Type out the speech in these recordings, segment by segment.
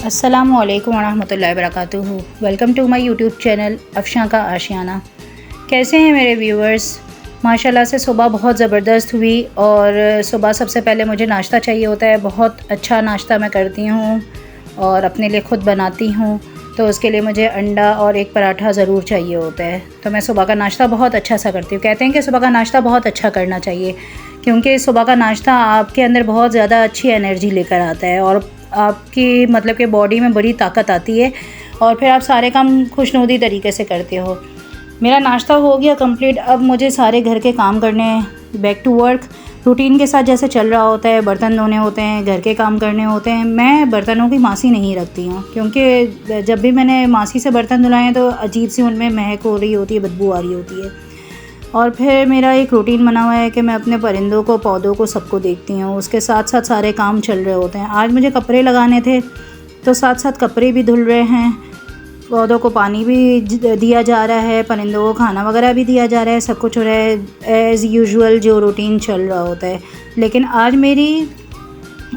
अस्सलामुअलैकुम वरहमतुल्लाहि वबरकातुहू। Welcome to my YouTube channel Afshan का आशियाना। कैसे हैं मेरे व्यूअर्स? माशाल्लाह से सुबह बहुत ज़बरदस्त हुई और सुबह सबसे पहले मुझे नाश्ता चाहिए होता है। बहुत अच्छा नाश्ता मैं करती हूँ और अपने लिए ख़ुद बनाती हूँ, तो उसके लिए मुझे अंडा और एक पराठा ज़रूर चाहिए होता है। तो मैं सुबह का नाश्ता बहुत अच्छा सा करती हूँ। कहते हैं कि सुबह का नाश्ता बहुत अच्छा करना चाहिए, क्योंकि सुबह का नाश्ता आपके अंदर बहुत ज़्यादा अच्छी एनर्जी लेकर आता है और आपकी मतलब कि बॉडी में बड़ी ताकत आती है और फिर आप सारे काम खुशनुदी तरीके से करते हो। मेरा नाश्ता हो गया कंप्लीट। अब मुझे सारे घर के काम करने हैं, बैक टू वर्क रूटीन के साथ जैसे चल रहा होता है। बर्तन धोने होते हैं, घर के काम करने होते हैं। मैं बर्तनों की मासी नहीं रखती हूँ, क्योंकि जब भी मैंने मासी से बर्तन धुलाए हैं तो अजीब सी उनमें महक हो रही होती है, बदबू आ रही होती है। और फिर मेरा एक रूटीन बना हुआ है कि मैं अपने परिंदों को, पौधों को, सबको देखती हूँ। उसके साथ साथ सारे काम चल रहे होते हैं। आज मुझे कपड़े लगाने थे तो साथ साथ कपड़े भी धुल रहे हैं, पौधों को पानी भी दिया जा रहा है, परिंदों को खाना वगैरह भी दिया जा रहा है। सब कुछ हो रहा है एज़ यूजुअल जो रूटीन चल रहा होता है। लेकिन आज मेरी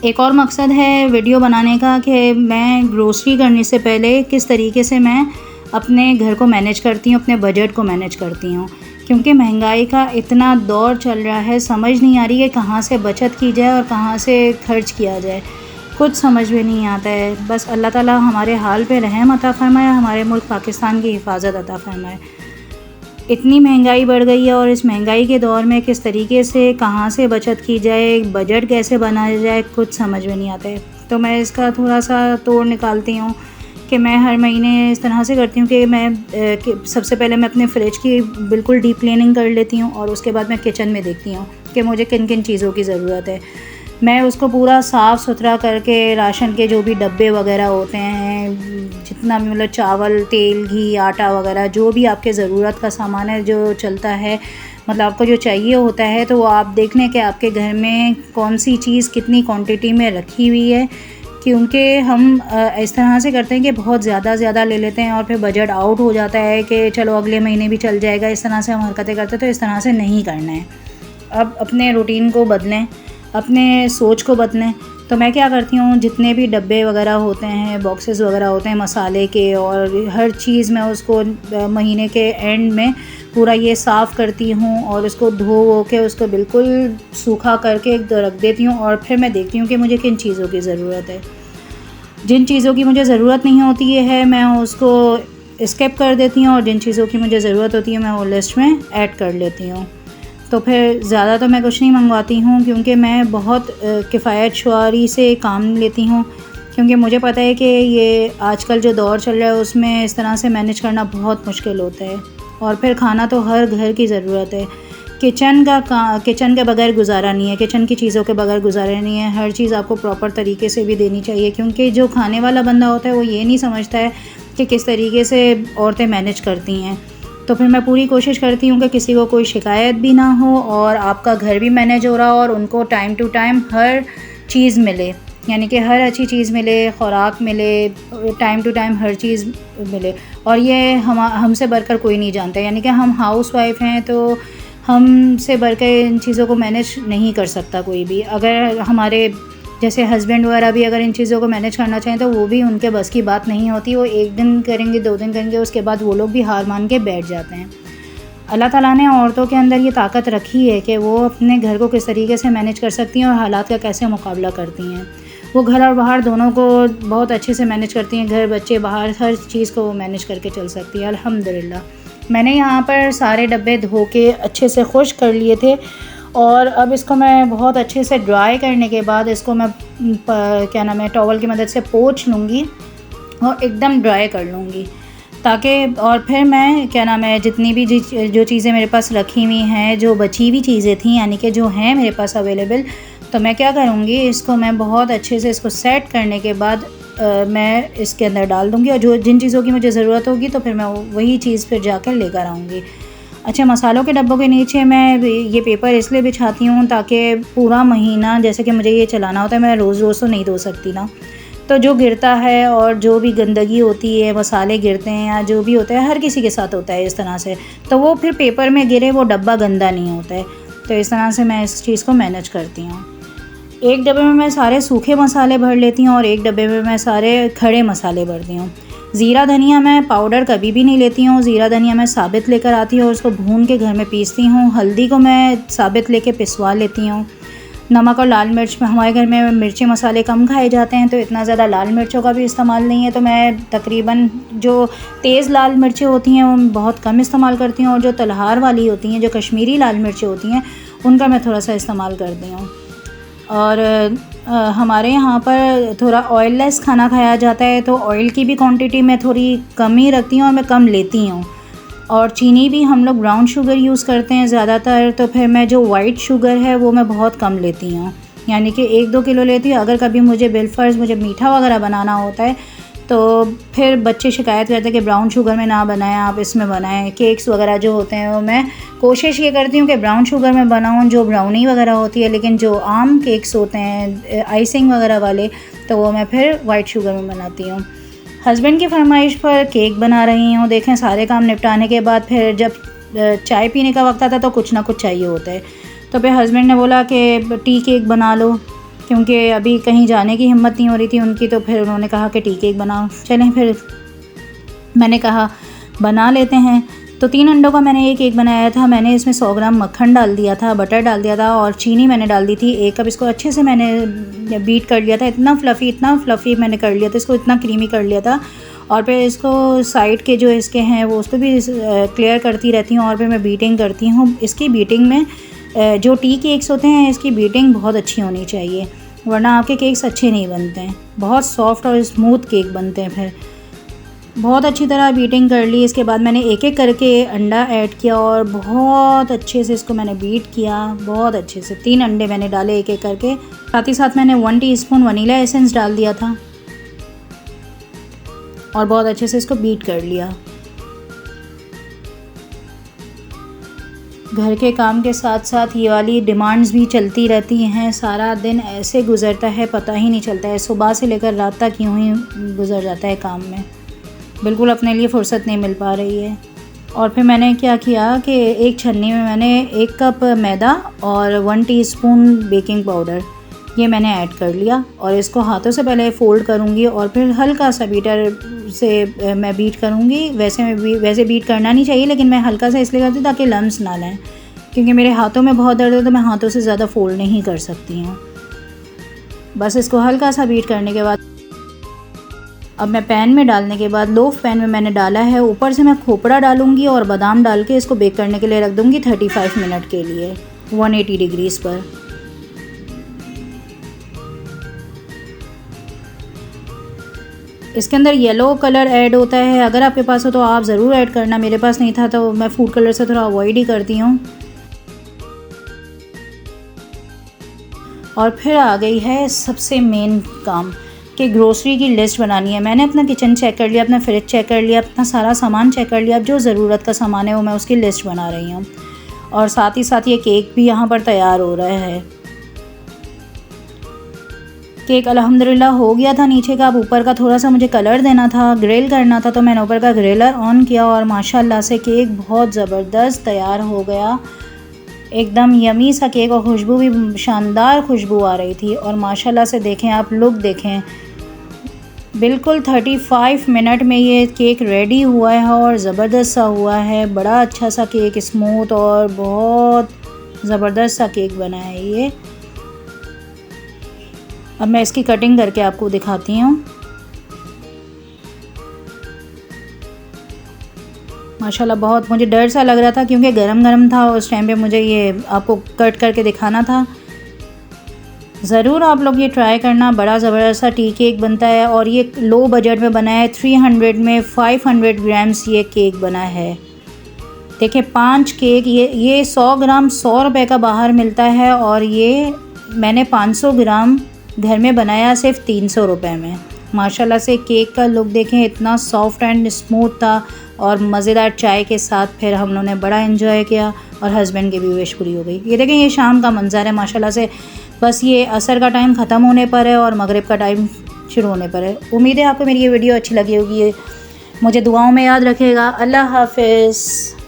एक और मकसद है वीडियो बनाने का कि मैं ग्रोसरी करने से पहले किस तरीके से मैं अपने घर को मैनेज करती हूँ, अपने बजट को मैनेज करती हूँ। क्योंकि महंगाई का इतना दौर चल रहा है, समझ नहीं आ रही है कहाँ से बचत की जाए और कहाँ से खर्च किया जाए, कुछ समझ में नहीं आता है। बस अल्लाह ताला हमारे हाल पे रहम अता फ़रमाए, हमारे मुल्क पाकिस्तान की हिफाजत अता फ़रमाए। इतनी महंगाई बढ़ गई है और इस महंगाई के दौर में किस तरीके से कहाँ से बचत की जाए, बजट कैसे बनाया जाए, कुछ समझ में नहीं आता है। तो मैं इसका थोड़ा सा तोड़ निकालती हूँ कि मैं हर महीने इस तरह से करती हूँ कि सबसे पहले मैं अपने फ्रिज की बिल्कुल डीप क्लीनिंग कर लेती हूँ और उसके बाद मैं किचन में देखती हूँ कि मुझे किन किन चीज़ों की ज़रूरत है। मैं उसको पूरा साफ़ सुथरा करके राशन के जो भी डब्बे वगैरह होते हैं, जितना भी मतलब चावल, तेल, घी, आटा वगैरह जो भी आपके ज़रूरत का सामान है जो चलता है, मतलब आपको जो चाहिए होता है, तो वो आप देख लें कि आपके घर में कौन सी चीज़ कितनी क्वांटिटी में रखी हुई है। क्योंकि हम इस तरह से करते हैं कि बहुत ज़्यादा ले लेते हैं और फिर बजट आउट हो जाता है कि चलो अगले महीने भी चल जाएगा। इस तरह से हम हरकतें करते हैं, तो इस तरह से नहीं करना है। अब अपने रूटीन को बदलें, अपने सोच को बदलें। तो मैं क्या करती हूँ, जितने भी डब्बे वगैरह होते हैं, बॉक्सेस वगैरह होते हैं मसाले के और हर चीज़, मैं उसको महीने के एंड में पूरा ये साफ़ करती हूँ और उसको धो के उसको बिल्कुल सूखा करके रख देती हूँ। और फिर मैं देखती हूँ कि मुझे किन चीज़ों की ज़रूरत है। जिन चीज़ों की मुझे ज़रूरत नहीं होती है मैं उसको स्किप कर देती हूँ और जिन चीज़ों की मुझे ज़रूरत होती है मैं वो लिस्ट में ऐड कर लेती हूँ। तो फिर ज़्यादा तो मैं कुछ नहीं मंगवाती हूँ, क्योंकि मैं बहुत किफ़ायत शुमारी से काम लेती हूँ। क्योंकि मुझे पता है कि ये आजकल जो दौर चल रहा है उसमें इस तरह से मैनेज करना बहुत मुश्किल होता है। और फिर खाना तो हर घर की ज़रूरत है। किचन के बगैर गुजारा नहीं है, किचन की चीज़ों के बगैर गुजारा नहीं है। हर चीज़ आपको प्रॉपर तरीके से भी देनी चाहिए, क्योंकि जो खाने वाला बंदा होता है वो ये नहीं समझता है कि किस तरीके से औरतें मैनेज करती हैं। तो फिर मैं पूरी कोशिश करती हूँ कि किसी को कोई शिकायत भी ना हो और आपका घर भी मैनेज हो रहा हो और उनको टाइम टू टाइम हर चीज़ मिले, यानी कि हर अच्छी चीज़ मिले, खुराक मिले, टाइम टू टाइम हर चीज़ मिले। और ये हमसे बढ़कर कोई नहीं जानता, यानी कि हम हाउस वाइफ हैं तो हमसे बढ़कर इन चीज़ों को मैनेज नहीं कर सकता कोई भी। अगर हमारे जैसे हस्बैंड वगैरह भी अगर इन चीज़ों को मैनेज करना चाहें तो वो भी उनके बस की बात नहीं होती। वो एक दिन करेंगे, 2 दिन करेंगे, उसके बाद वो लोग भी हार मान के बैठ जाते हैं। अल्लाह ताला ने औरतों के अंदर ये ताकत रखी है कि वो अपने घर को किस तरीके से मैनेज कर सकती हैं और हालात का कैसे मुकाबला करती हैं। वो घर और बाहर दोनों को बहुत अच्छे से मैनेज करती हैं। घर, बच्चे, बाहर हर चीज़ को वो मैनेज करके चल सकती है अल्हम्दुलिल्लाह। मैंने यहाँ पर सारे डब्बे धो के अच्छे से खुश कर लिए थे और अब इसको मैं बहुत अच्छे से ड्राई करने के बाद इसको मैं क्या नाम है, टॉवल की मदद से पोंछ लूँगी और एकदम ड्राई कर लूँगी, ताकि और फिर मैं क्या नाम है, जितनी भी जो चीज़ें मेरे पास रखी हुई हैं, जो बची हुई चीज़ें थी, यानी कि जो हैं मेरे पास अवेलेबल, तो मैं क्या करूँगी, इसको मैं बहुत अच्छे से इसको सेट करने के बाद मैं इसके अंदर डाल दूँगी और जिन चीज़ों की मुझे ज़रूरत होगी तो फिर मैं वही चीज़ फिर जाकर लेकर आऊँगी। अच्छा, मसालों के डब्बों के नीचे मैं ये पेपर इसलिए बिछाती हूँ ताकि पूरा महीना, जैसे कि मुझे ये चलाना होता है, मैं रोज़ रोज़ तो नहीं धो सकती ना, तो जो गिरता है और जो भी गंदगी होती है, मसाले गिरते हैं या जो भी होता है, हर किसी के साथ होता है इस तरह से, तो वो फिर पेपर में गिरे वो डब्बा गंदा नहीं होता है। तो इस तरह से मैं इस चीज़ को मैनेज करती हूँ। एक डब्बे में मैं सारे सूखे मसाले भर लेती हूँ और एक डब्बे में मैं सारे खड़े मसाले भरती हूँ। ज़ीरा धनिया मैं पाउडर कभी भी नहीं लेती हूँ, ज़ीरा धनिया मैं साबित लेकर आती हूँ और उसको भून के घर में पीसती हूँ। हल्दी को मैं साबित लेके पिसवा लेती हूँ। नमक और लाल मिर्च में हमारे घर में मिर्ची मसाले कम खाए जाते हैं, तो इतना ज़्यादा लाल मिर्चों का भी इस्तेमाल नहीं है, तो मैं तकरीबन जो तेज़ लाल मिर्चें होती हैं वो बहुत कम इस्तेमाल करती हूँ और जो तलहार वाली होती हैं, जो कश्मीरी लाल मिर्चें होती हैं, उनका मैं थोड़ा सा इस्तेमाल करती हूँ। और हमारे यहाँ पर थोड़ा ऑयललेस खाना खाया जाता है, तो ऑयल की भी क्वांटिटी मैं थोड़ी कम ही रखती हूँ और मैं कम लेती हूँ। और चीनी भी हम लोग ब्राउन शुगर यूज़ करते हैं ज़्यादातर, तो फिर मैं जो वाइट शुगर है वो मैं बहुत कम लेती हूँ, यानी कि 1-2 किलो लेती हूँ। अगर कभी मुझे बिलफ़र्ज़ मुझे मीठा वगैरह बनाना होता है तो फिर बच्चे शिकायत करते हैं कि ब्राउन शुगर में ना बनाएं, आप इसमें बनाएं। केक्स वगैरह जो होते हैं वो मैं कोशिश ये करती हूँ कि ब्राउन शुगर में बनाऊँ, जो ब्राउनी वगैरह होती है, लेकिन जो आम केक्स होते हैं आइसिंग वगैरह वाले, तो वो मैं फिर वाइट शुगर में बनाती हूँ। हस्बैंड की फरमाइश पर केक बना रही हूँ। देखें, सारे काम निपटाने के बाद फिर जब चाय पीने का वक्त आता तो कुछ ना कुछ चाहिए होता है, तो फिर हस्बैंड ने बोला कि टी केक बना लो, क्योंकि अभी कहीं जाने की हिम्मत नहीं हो रही थी उनकी, तो फिर उन्होंने कहा कि टी केक बनाओ। चलें, फिर मैंने कहा बना लेते हैं। तो 3 अंडों का मैंने ये केक बनाया था। मैंने इसमें 100 ग्राम मक्खन डाल दिया था, बटर डाल दिया था और चीनी मैंने डाल दी थी 1 कप। इसको अच्छे से मैंने बीट कर लिया था, इतना फ्लफ़ी मैंने कर लिया था, इसको इतना क्रीमी कर लिया था। और फिर इसको साइड के जो इसके हैं वो उसको भी क्लियर करती रहती हूँ और फिर मैं बीटिंग करती हूँ। इसकी बीटिंग में जो टी केक्स होते हैं इसकी बीटिंग बहुत अच्छी होनी चाहिए, वरना आपके केक्स अच्छे नहीं बनते हैं। बहुत सॉफ्ट और स्मूथ केक बनते हैं। फिर बहुत अच्छी तरह बीटिंग कर ली। इसके बाद मैंने एक एक करके अंडा ऐड किया और बहुत अच्छे से इसको मैंने बीट किया, बहुत अच्छे से। 3 अंडे मैंने डाले एक एक करके। साथ ही साथ मैंने 1 टीस्पून वनीला एसेंस डाल दिया था और बहुत अच्छे से इसको बीट कर लिया। घर के काम के साथ साथ ये वाली डिमांड्स भी चलती रहती हैं। सारा दिन ऐसे गुज़रता है, पता ही नहीं चलता है। सुबह से लेकर रात तक यूँ ही गुज़र जाता है काम में, बिल्कुल अपने लिए फ़ुर्सत नहीं मिल पा रही है। और फिर मैंने क्या किया कि एक छन्नी में मैंने 1 कप मैदा और 1 टीस्पून बेकिंग पाउडर ये मैंने ऐड कर लिया और इसको हाथों से पहले फ़ोल्ड करूँगी और फिर हल्का सा बीटर से मैं बीट करूँगी। वैसे बीट करना नहीं चाहिए, लेकिन मैं हल्का सा इसलिए करती हूँ ताकि लम्स ना लाएँ, क्योंकि मेरे हाथों में बहुत दर्द है तो मैं हाथों से ज़्यादा फ़ोल्ड नहीं कर सकती हूँ। बस इसको हल्का सा बीट करने के बाद अब मैं पैन में डालने के बाद लोफ पैन में मैंने डाला है। ऊपर से मैं खोपरा डालूँगी और बादाम डाल के इसको बेक करने के लिए रख दूँगी 35 मिनट के लिए 180 डिग्रीज़ पर। इसके अंदर येलो कलर ऐड होता है, अगर आपके पास हो तो आप ज़रूर ऐड करना। मेरे पास नहीं था तो मैं फूड कलर से थोड़ा अवॉइड ही करती हूँ। और फिर आ गई है सबसे मेन काम कि ग्रोसरी की लिस्ट बनानी है। मैंने अपना किचन चेक कर लिया, अपना फ्रिज चेक कर लिया, अपना सारा सामान चेक कर लिया। अब जो ज़रूरत का सामान है वो मैं उसकी लिस्ट बना रही हूँ और साथ ही साथ ये केक भी यहाँ पर तैयार हो रहा है। केक अल्हम्दुलिल्लाह हो गया था नीचे का। अब ऊपर का थोड़ा सा मुझे कलर देना था, ग्रिल करना था, तो मैंने ऊपर का ग्रिलर ऑन किया और माशाल्लाह से केक बहुत ज़बरदस्त तैयार हो गया। एकदम यमी सा केक और खुशबू भी शानदार खुशबू आ रही थी। और माशाल्लाह से देखें आप, लुक देखें, बिल्कुल 35 मिनट में ये केक रेडी हुआ है और ज़बरदस्त सा हुआ है। बड़ा अच्छा सा केक, स्मूथ और बहुत ज़बरदस्त सा केक बना है ये। अब मैं इसकी कटिंग करके आपको दिखाती हूँ। माशाल्लाह बहुत मुझे डर सा लग रहा था क्योंकि गरम गरम था उस टाइम पे, मुझे ये आपको कट करके दिखाना था। ज़रूर आप लोग ये ट्राई करना, बड़ा ज़बरदस्त सा टी केक बनता है और ये लो बजट में बना है। 300 में 500 ग्राम्स ये केक बना है। देखिए 5 केक, ये 100 ग्राम 100 रुपये का बाहर मिलता है और ये मैंने 500 ग्राम घर में बनाया सिर्फ 300 रुपये में। माशाल्लाह से केक का लुक देखें, इतना सॉफ्ट एंड स्मूथ था और मज़ेदार चाय के साथ फिर हम लोगों ने बड़ा एंजॉय किया और हस्बैंड की भी विश पूरी हो गई। ये देखें, ये शाम का मंज़र है माशाल्लाह से। बस ये असर का टाइम ख़त्म होने पर है और मगरिब का टाइम शुरू होने पर है। उम्मीद है आपको मेरी ये वीडियो अच्छी लगी होगी। मुझे दुआओं में याद रखिएगा। अल्लाह हाफ़िज़।